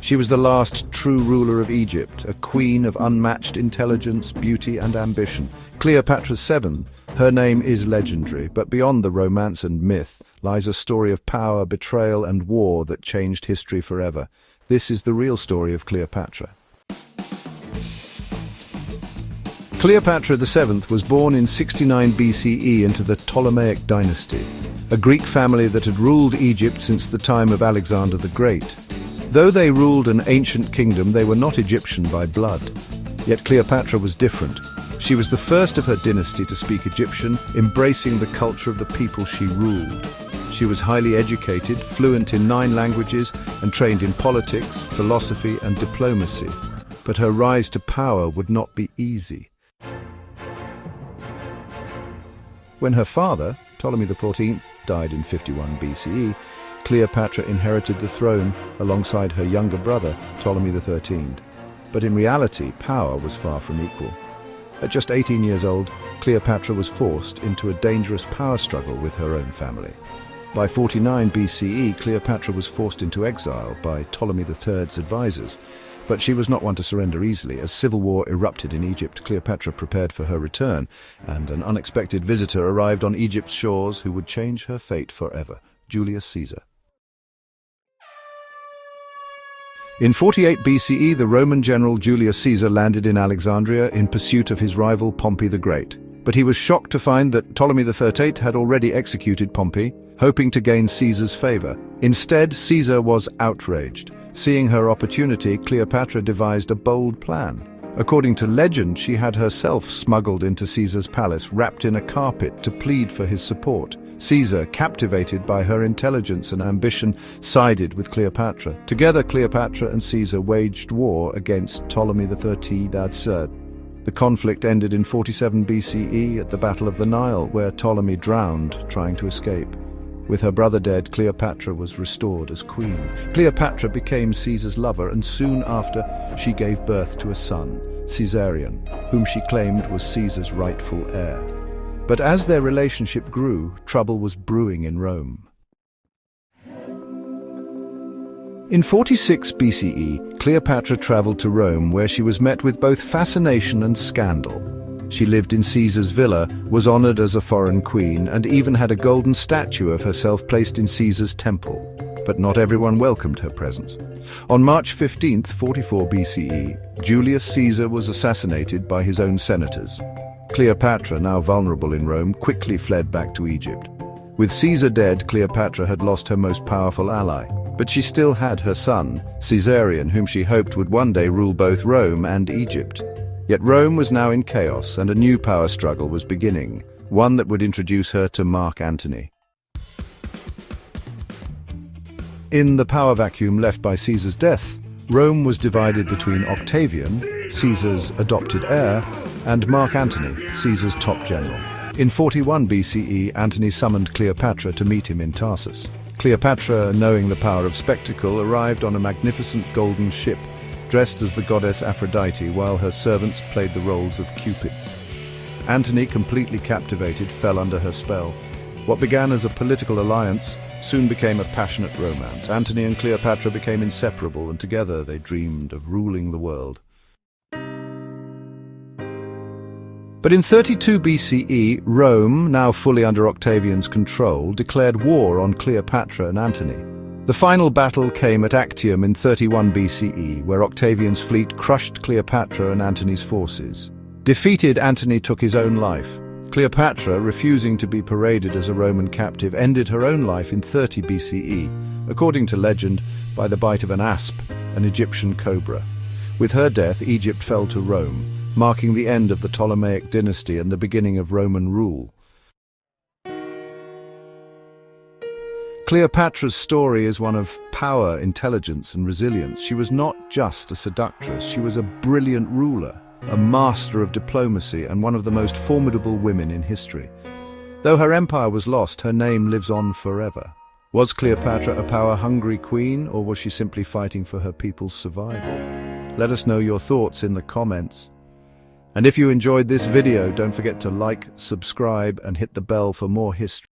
She was the last true ruler of Egypt, a queen of unmatched intelligence, beauty, and ambition. Cleopatra VII, her name is legendary, but beyond the romance and myth lies a story of power, betrayal, and war that changed history forever. This is the real story of Cleopatra. Cleopatra VII was born in 69 BCE into the Ptolemaic dynasty, a Greek family that had ruled Egypt since the time of Alexander the Great. Though they ruled an ancient kingdom, they were not Egyptian by blood. Yet Cleopatra was different. She was the first of her dynasty to speak Egyptian, embracing the culture of the people she ruled. She was highly educated, fluent in 9 languages, and trained in politics, philosophy, and diplomacy. But her rise to power would not be easy. When her father, Ptolemy XIV, died in 51 BCE, Cleopatra inherited the throne alongside her younger brother, Ptolemy XIII. But in reality, power was far from equal. At just 18 years old, Cleopatra was forced into a dangerous power struggle with her own family. By 49 BCE, Cleopatra was forced into exile by Ptolemy III's advisors. But she was not one to surrender easily. As civil war erupted in Egypt, Cleopatra prepared for her return, and an unexpected visitor arrived on Egypt's shores who would change her fate forever: Julius Caesar. In 48 BCE, the Roman general Julius Caesar landed in Alexandria in pursuit of his rival Pompey the Great. But he was shocked to find that Ptolemy XIII had already executed Pompey, hoping to gain Caesar's favor. Instead, Caesar was outraged. Seeing her opportunity, Cleopatra devised a bold plan. According to legend, she had herself smuggled into Caesar's palace, wrapped in a carpet, to plead for his support. Caesar, captivated by her intelligence and ambition, sided with Cleopatra. Together, Cleopatra and Caesar waged war against Ptolemy XIII. The conflict ended in 47 BCE at the Battle of the Nile, where Ptolemy drowned trying to escape. With her brother dead, Cleopatra was restored as queen. Cleopatra became Caesar's lover, and soon after she gave birth to a son, Caesarion, whom she claimed was Caesar's rightful heir. But as their relationship grew, trouble was brewing in Rome. In 46 BCE, Cleopatra traveled to Rome, where she was met with both fascination and scandal. She lived in Caesar's villa, was honored as a foreign queen, and even had a golden statue of herself placed in Caesar's temple. But not everyone welcomed her presence. On March 15, 44 BCE, Julius Caesar was assassinated by his own senators. Cleopatra, now vulnerable in Rome, quickly fled back to Egypt. With Caesar dead, Cleopatra had lost her most powerful ally. But she still had her son, Caesarion, whom she hoped would one day rule both Rome and Egypt. Yet Rome was now in chaos, and a new power struggle was beginning, one that would introduce her to Mark Antony. In the power vacuum left by Caesar's death, Rome was divided between Octavian, Caesar's adopted heir, and Mark Antony, Caesar's top general. In 41 BCE, Antony summoned Cleopatra to meet him in Tarsus. Cleopatra, knowing the power of spectacle, arrived on a magnificent golden ship, dressed as the goddess Aphrodite, while her servants played the roles of cupids. Antony, completely captivated, fell under her spell. What began as a political alliance soon became a passionate romance. Antony and Cleopatra became inseparable, and together they dreamed of ruling the world. But in 32 BCE, Rome, now fully under Octavian's control, declared war on Cleopatra and Antony. The final battle came at Actium in 31 BCE, where Octavian's fleet crushed Cleopatra and Antony's forces. Defeated, Antony took his own life. Cleopatra, refusing to be paraded as a Roman captive, ended her own life in 30 BCE, according to legend, by the bite of an asp, an Egyptian cobra. With her death, Egypt fell to Rome, marking the end of the Ptolemaic dynasty and the beginning of Roman rule. Cleopatra's story is one of power, intelligence, and resilience. She was not just a seductress, she was a brilliant ruler, a master of diplomacy, and one of the most formidable women in history. Though her empire was lost, her name lives on forever. Was Cleopatra a power-hungry queen, or was she simply fighting for her people's survival? Let us know your thoughts in the comments. And if you enjoyed this video, don't forget to like, subscribe, and hit the bell for more history.